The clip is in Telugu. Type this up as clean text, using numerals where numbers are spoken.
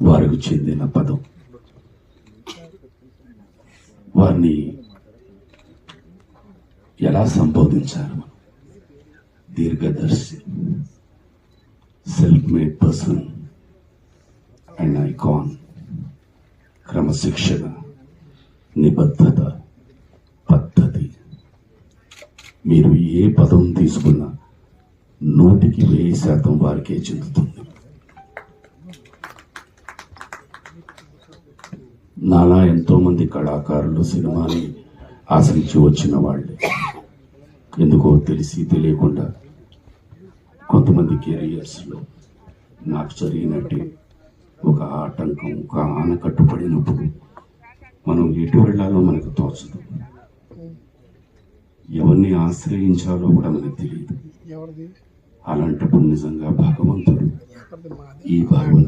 వారికి చెందిన పదం. వారిని ఎలా సంబోధించాలి? దీర్ఘదర్శి, self made person and icon, క్రమశిక్షణ, నిబద్ధత, పద్ధతి. మీరు ఏ పదం తీసుకున్నా 100% వారికే చెందుతుంది. నాలా ఎంతో మంది కళాకారులు సినిమాని ఆశ్రయించి వచ్చిన వాళ్ళే. ఎందుకో తెలిసి తెలియకుండా కొంతమంది కెరియర్స్లో నాకు జరిగినట్టే ఒక ఆటంకం, ఒక ఆనకట్టు పడినప్పుడు మనం ఎటు వెళ్ళాలో మనకు తోచదు, ఎవరిని ఆశ్రయించాలో కూడా మనకు తెలియదు. అలాంటప్పుడు నిజంగా భగవంతుడు, ఈ భగవంతుడు